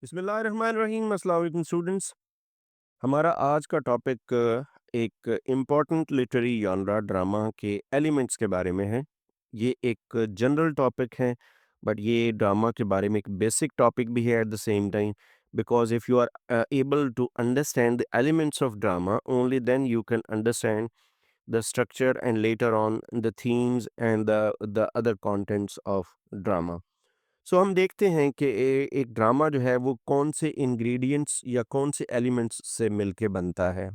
बिस्मिल्लाहिर्रहमानिर्रहीम। अस्सलाम वालेकुम स्टूडेंट्स। हमारा आज का टॉपिक एक इम्पॉर्टेंट लिटरेरी जॉनरा ड्रामा के एलिमेंट्स के बारे में है। ये एक जनरल टॉपिक है, बट ये ड्रामा के बारे में एक बेसिक टॉपिक भी है at the same time, because if you are able to understand the elements of drama, only then you can understand the structure and later on the themes and the other contents of drama. So हम देखते हैं कि एक drama जो है वो कौन से इंग्रेडिएंट्स या कौन से एलिमेंट्स से मिलके बनता है।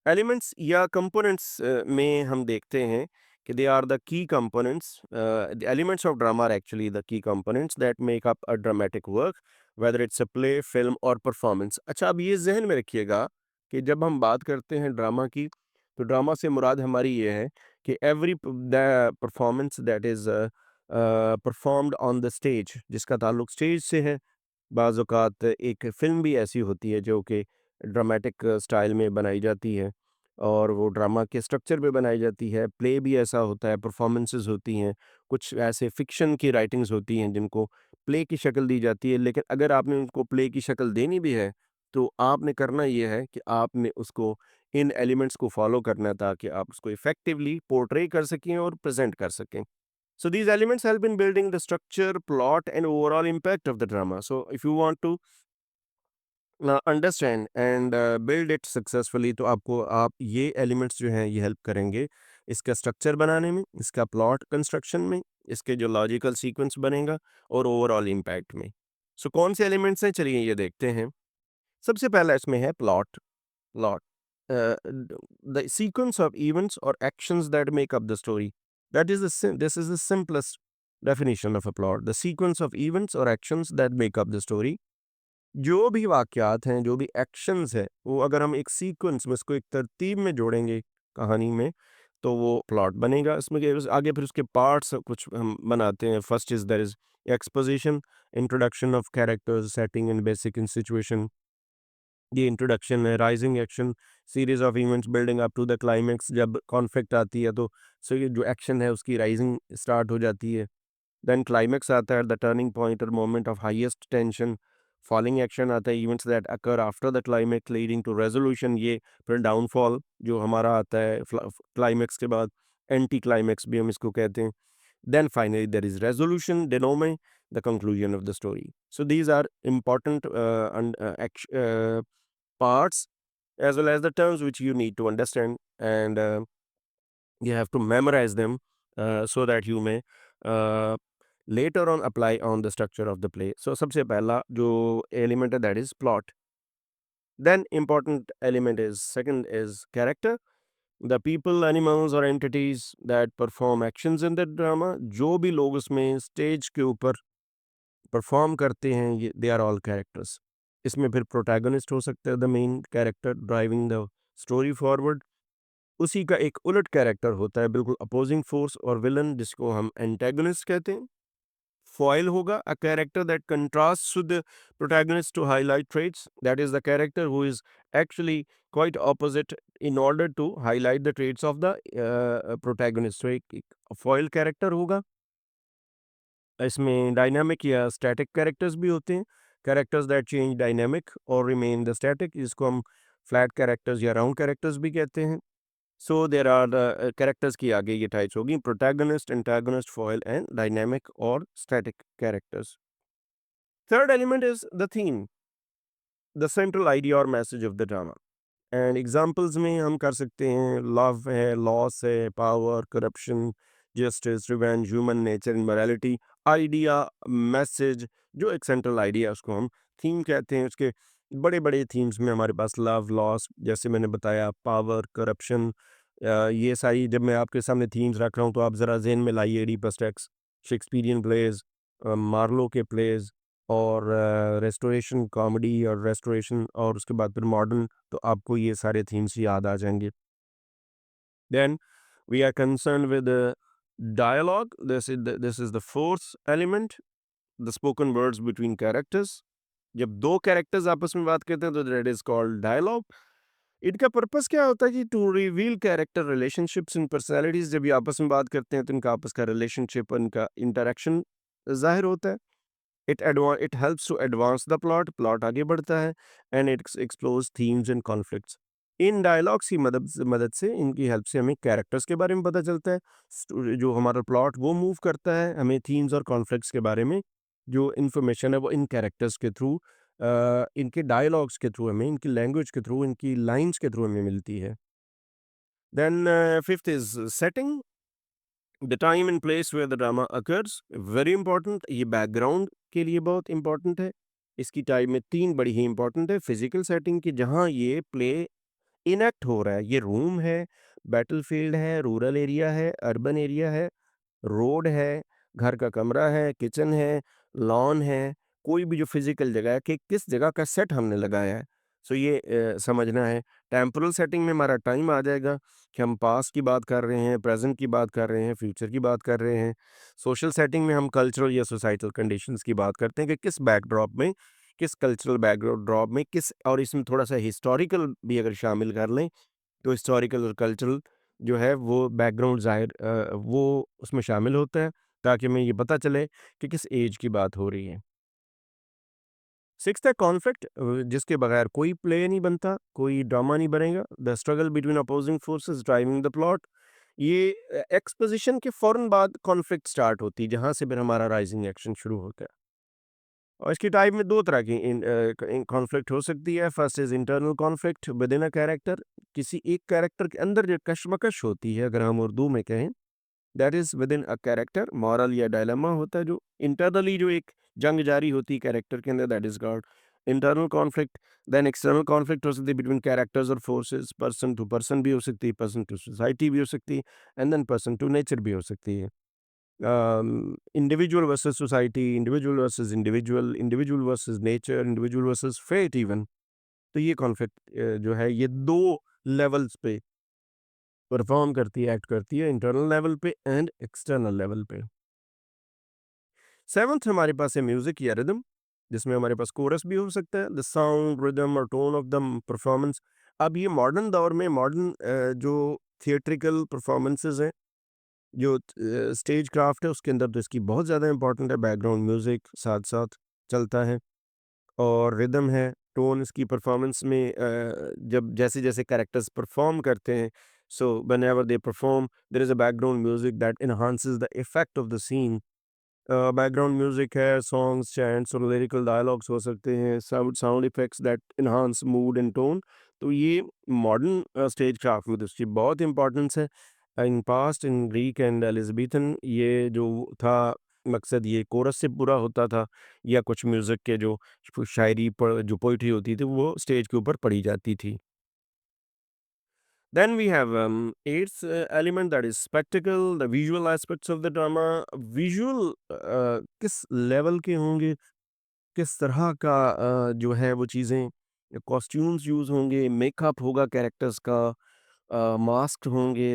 एलिमेंट्स या कंपोनेंट्स में हम देखते हैं कि they are the key components. The elements of drama are actually the key components that make up a dramatic work, whether it's a play, film or performance. अच्छा, अब ये जहन में रखिएगा कि जब हम बात करते हैं ड्रामा की, तो ड्रामा से मुराद हमारी ये है कि every the performance that is performed on the stage, जिसका ताल्लुक स्टेज से है। बाज़ औक़ात एक फ़िल्म भी ऐसी होती है जो कि ड्रामेटिक स्टाइल में बनाई जाती है और वो ड्रामा के स्ट्रक्चर पे बनाई जाती है। प्ले भी ऐसा होता है, परफ़ॉर्मेंसेस होती हैं, कुछ ऐसे फ़िक्शन की राइटिंग्स होती हैं जिनको प्ले की शक्ल दी जाती है। लेकिन अगर आपने उनको प्ले की शक्ल देनी भी है, तो आपने करना ये है कि आपने उसको इन एलिमेंट्स को फ़ॉलो करना है ताकि आप उसको इफ़ेक्टिवली पोर्ट्रे कर सकें और प्रेज़ेंट कर सकें। So these elements help in building the structure, plot, and overall impact of the drama. So if you want to understand and build it successfully, तो आपको आप ये एलिमेंट्स जो हैं ये हेल्प करेंगे इसका स्ट्रक्चर बनाने में, इसका प्लॉट कंस्ट्रक्शन में, इसके जो लॉजिकल सीक्वेंस बनेगा और ओवरऑल इम्पैक्ट में। सो कौन से एलिमेंट्स हैं, चलिए ये देखते हैं। सबसे पहला इसमें है plot. Plot, the sequence of events और actions that make up the story, that is this is the simplest definition of a plot, the sequence of events और actions that make up the story. जो भी वाक़यात हैं, जो भी actions हैं, वो अगर हम एक सीक्वेंस में इसको एक तरतीब में जोड़ेंगे कहानी में, तो वो प्लॉट बनेगा। इसमें के आगे फिर उसके पार्ट्स कुछ हम बनाते हैं। First is there is exposition, introduction of characters, setting and basic in situation. ये इंट्रोडक्शन है। Rising action, series of events building up to the climax. जब कॉन्फ्लिक्ट आती है तो सो ये जो एक्शन है उसकी राइजिंग स्टार्ट हो जाती है। देन क्लाइमेक्स आता है, the turning point or moment of highest tension. Falling action आता है, events that occur after the climax leading to resolution. ये फिर डाउनफॉल जो हमारा आता है क्लाइमेक्स के बाद, एंटी क्लाइमेक्स भी हम इसको कहते हैं। Then finally there is resolution, denouement, the conclusion of the story. So these are important parts as well as the terms which you need to understand, and you have to memorize them so that you may uh, later on apply on the structure of the play. So सबसे पहला जो element है that is plot. Then important element is second is character. The people, animals or entities that perform actions in the drama, जो भी लोग उसमें stage के ऊपर परफॉर्म करते हैं, ये दे आर ऑल कैरेक्टर्स। इसमें फिर प्रोटैगनिस्ट हो सकता है, the main character driving the story forward. उसी का एक उलट कैरेक्टर होता है, बिल्कुल अपोजिंग फोर्स और विलन, जिसको हम एंटेगनिस्ट कहते हैं। फॉयल होगा, a character that contrast with the protagonist to highlight traits, that is the character who is actually quite opposite in order to highlight the traits of the protagonist. तो एक foil character होगा। इसमें dynamic या static characters भी होते हैं, characters that change dynamic और remain the static, जिसको हम फ्लैट कैरेक्टर्स या राउंड कैरेक्टर्स भी कहते हैं। So there are the characters की आगे ये टाइप्स होगी, protagonist, antagonist, foil and dynamic और static characters. Third element is the theme, the central idea और message of the drama. And examples में हम कर सकते हैं, लव है, लॉस है, power, corruption, justice, revenge, human nature, immorality. Idea, message, जो एक सेंट्रल आइडिया है उसको हम थीम कहते हैं। उसके बड़े बड़े थीम्स में हमारे पास लव, लॉस, जैसे मैंने बताया, पावर, करप्शन, ये सारी जब मैं आपके सामने थीम्स रख रहा हूँ तो आप ज़रा जेहन में लाइए Oedipus Rex, Shakespearean plays, Marlowe के प्लेज, और रेस्टोरेशन कॉमेडी और रेस्टोरेशन, और उसके बाद फिर मॉडर्न, तो आपको ये सारे थीम्स याद आ जाएंगे। Then we are concern with dialogue, this is the fourth element, the spoken words between characters. जब दो कैरेक्टर्स आपस में बात करते हैं तो दैट इज कॉल्ड डायलॉग। इनका पर्पस क्या होता है कि to reveal character relationships in personalities. जब ये आपस में बात करते हैं तो इनका आपस का रिलेशनशिप, इनका इंटरेक्शन जाहिर होता है। It helps to advance the plot, plot आगे बढ़ता है, and it explores themes and conflicts. इन डायलॉग्स की मदद से, इनकी हेल्प से हमें कैरेक्टर्स के बारे में पता चलता है, जो हमारा प्लॉट वो मूव करता है, हमें थीम्स और कॉन्फ्लिक्ट्स के बारे में जो इन्फॉर्मेशन है वो इन कैरेक्टर्स के थ्रू, इनके डायलॉग्स के थ्रू हमें, इनकी लैंग्वेज के थ्रू, इनकी लाइन्स के थ्रू हमें मिलती है। Then fifth is setting, the time and place where the drama occurs, very important, ये बैकग्राउंड के लिए बहुत इंपॉर्टेंट है। इसकी टाइम में तीन बड़ी ही इंपॉर्टेंट है। फिजिकल सेटिंग की, जहाँ ये प्ले इनैक्ट हो रहा है, ये रूम है, बैटलफील्ड है, रूरल एरिया है, अर्बन एरिया है, रोड है, घर का कमरा है, किचन है, लॉन है, कोई भी जो फिजिकल जगह है कि किस जगह का सेट हमने लगाया है। सो ये समझना है। टेम्पोरल सेटिंग में हमारा टाइम आ जाएगा कि हम पास्ट की बात कर रहे हैं, प्रेजेंट की बात कर रहे हैं, फ्यूचर की बात कर रहे हैं। सोशल सेटिंग में हम कल्चरल या सोसाइटल कंडीशंस की बात करते हैं कि किस बैकड्रॉप में, किस कल्चरल बैकड्रॉप में, किस, और इसमें थोड़ा सा हिस्टोरिकल भी अगर शामिल कर लें तो हिस्टोरिकल और कल्चरल जो है वो बैकग्राउंड वो उसमें शामिल होता है, ताकि हमें ये पता चले कि किस एज की बात हो रही है। सिक्स्थ है कॉन्फ्लिक्ट, जिसके बगैर कोई प्ले नहीं बनता, कोई ड्रामा नहीं बनेगा। The struggle between opposing forces driving the plot, ये एक्सपोजिशन के फौरन बाद कॉन्फ्लिक्ट स्टार्ट होती है, जहाँ से फिर हमारा राइजिंग एक्शन शुरू होता है। और इसकी टाइप में दो तरह की कॉन्फ्लिक्ट हो सकती है। First is internal conflict with in a character, किसी एक कैरेक्टर के अंदर जो कशमकश होती है, अगर हम उर्दू में कहें, that is with in a character, moral या डायलेमा होता है, जो इंटरनली जो एक जंग जारी होती है कैरेक्टर के अंदर, that is called internal conflict. Then external conflict हो सकती है बिटवीन कैरेक्टर्स और फोर्सेस, पर्सन टू पर्सन भी हो सकती है, पर्सन टू सोसाइटी भी हो सकती है, and then person to nature भी हो सकती है। Individual versus society, individual versus individual, individual versus nature, individual versus fate even. तो ये कॉन्फ्लिक्ट जो है ये दो लेवल्स पे परफॉर्म करती है, एक्ट करती है, इंटरनल लेवल पे एंड एक्सटर्नल लेवल पे। सेवंथ हमारे पास है म्यूजिक या रिदम, जिसमें हमारे पास कोरस भी हो सकता है, द साउंड, रिदम और टोन ऑफ द परफॉर्मेंस। अब ये मॉडर्न दौर में मॉडर्न जो थिएट्रिकल परफॉर्मेंसेज हैं, जो स्टेज क्राफ्ट है, उसके अंदर तो इसकी बहुत ज़्यादा इंपॉर्टेंट है। बैकग्राउंड म्यूजिक साथ साथ चलता है, और रिदम है, टोन इसकी परफॉर्मेंस में जब जैसे जैसे कैरेक्टर्स परफॉर्म करते हैं, so whenever they perform there is a background music that enhances the effect of the scene. Background music है, सॉन्ग्स, चैंट्स और लिरिकल डायलॉग्स हो सकते हैं, sound sound effects that enhance mood and tone. तो ये modern stage craft में तो इसकी बहुत इंपॉर्टेंस है। In past, in Greek and Elizabethan, ये जो था मकसद, ये कोरस से पूरा होता था, या कुछ म्यूज़िक के जो शायरी पर जो पोइट्री होती थी वो स्टेज के ऊपर पढ़ी जाती थी। Then we have eighth element, that is spectacle, the visual aspects of the drama. Visual किस लेवल के होंगे, किस तरह का जो है वो चीज़ें, कॉस्ट्यूम्स यूज़ होंगे, मेकअप होगा कैरेक्टर्स का, मास्क होंगे,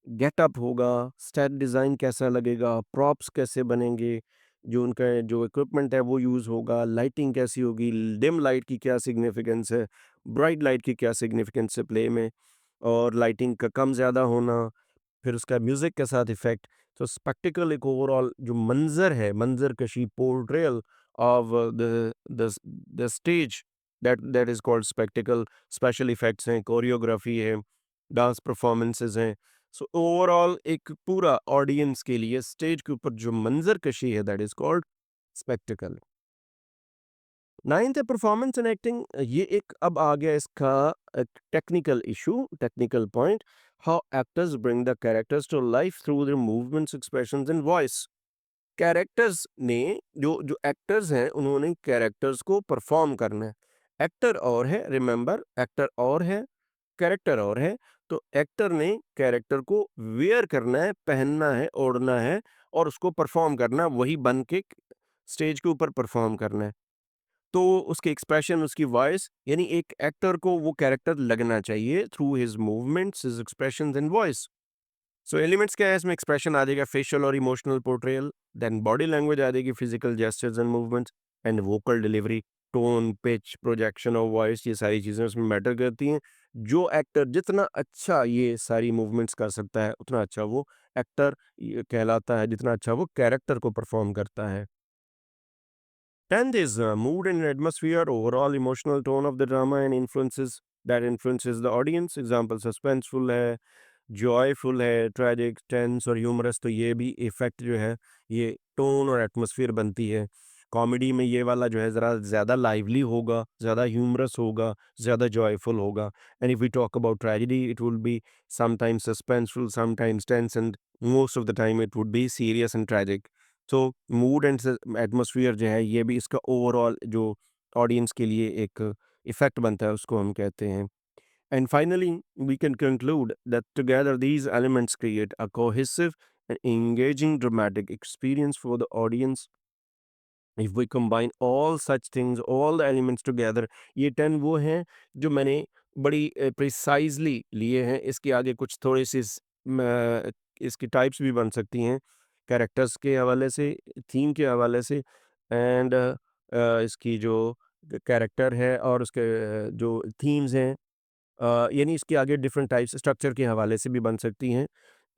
गेटअप होगा, स्टेज डिज़ाइन कैसा लगेगा, प्रॉप्स कैसे बनेंगे, जो उनका जो इक्विपमेंट है वो यूज़ होगा, लाइटिंग कैसी होगी, डिम लाइट की क्या सिग्निफिकेंस है, ब्राइट लाइट की क्या सिग्निफिकेंस है प्ले में, और लाइटिंग का कम ज़्यादा होना, फिर उसका म्यूज़िक के साथ इफ़ेक्ट। तो स्पेक्टिकल एक ओवरऑल जो मंज़र है, मंज़र कशी, portrayal of the the stage, that is called spectacled. Special effects हैं, कोरियोग्राफी है, डांस परफॉर्मेंसेज़ हैं। सो ओवरऑल एक पूरा ऑडियंस के लिए स्टेज के ऊपर जो मंज़र कशी है, that is called spectacle. Ninth है परफॉर्मेंस एंड एक्टिंग। ये एक अब आ गया इसका technical issue, technical point, how actors bring the characters to life through their movements, expressions and voice. Characters ने, जो जो एक्टर्स हैं, उन्होंने कैरेक्टर्स को परफॉर्म करना है। एक्टर और है, रिमेंबर, एक्टर और है, कैरेक्टर और है। तो एक्टर ने कैरेक्टर को वेयर करना है, पहनना है, ओढ़ना है, और उसको परफॉर्म करना है, वही बन के स्टेज के ऊपर परफॉर्म करना है। तो उसके एक्सप्रेशन, उसकी वॉइस, यानी एक एक्टर को वो कैरेक्टर लगना चाहिए through his movements, his expressions and voice. So elements क्या है इसमें, एक्सप्रेशन आ जाएगा, फेशियल और emotional portrayal, then body language आ जाएगी, physical gestures and movements, and vocal delivery, tone, pitch, projection of voice, ये सारी चीज़ें उसमें मैटर करती हैं। जो एक्टर जितना अच्छा ये सारी मूवमेंट्स कर सकता है, उतना अच्छा वो एक्टर कहलाता है, जितना अच्छा वो कैरेक्टर को परफॉर्म करता है। 10th is mood and atmosphere, overall emotional tone of the drama and influences the audience. Example, suspenseful है, जॉयफुल है, ट्रेजिक, टेंस और ह्यूमरस, तो ये भी इफ़ेक्ट जो है, ये टोन और एटमॉस्फेयर बनती है। कॉमेडी में ये वाला जो है ज़रा ज़्यादा लाइवली होगा, ज़्यादा ह्यूमरस होगा, ज़्यादा जॉयफुल होगा। And if we talk about tragedy, it will be sometimes suspenseful, sometimes tense and most of the time it would be serious and tragic. So mood and atmosphere जो है, ये भी इसका ओवरऑल जो audience के लिए एक इफ़ेक्ट बनता है, उसको हम कहते हैं। And finally, we can conclude that together these elements create a cohesive and engaging dramatic experience for the audience. If we combine all such things, all the elements together, ये 10 वो हैं जो मैंने बड़ी प्रिसाइजली लिए हैं। इसके आगे कुछ थोड़ी सी इसकी टाइप्स भी बन सकती हैं, कैरेक्टर्स के हवाले से, थीम के हवाले से, एंड इसकी जो कैरेक्टर है और उसके जो थीम्स हैं, यानी इसके आगे डिफरेंट टाइप्स स्ट्रक्चर के हवाले से भी बन सकती हैं।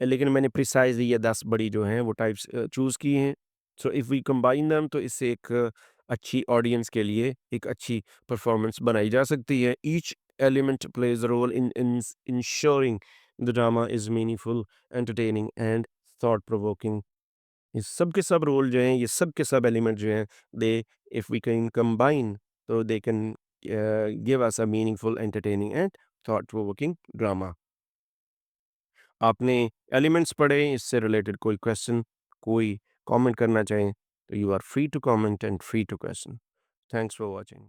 लेकिन मैंने प्रिसाइज़ली ये 10 बड़ी जो हैं वो टाइप्स चूज़ की हैं। So if we combine them, तो इससे एक अच्छी ऑडियंस के लिए एक अच्छी परफॉर्मेंस बनाई जा सकती है। Each element plays a role in ensuring the drama is meaningful, entertaining and thought provoking. ये सब के सब रोल जो हैं, ये सब के सब एलिमेंट जो हैं, they if we can combine, तो they can give us a meaningful, entertaining and thought provoking drama. आपने एलिमेंट्स पढ़े, इससे रिलेटेड कोई क्वेश्चन, कोई कमेंट करना चाहें, तो you are free to comment and free to question. Thanks for watching.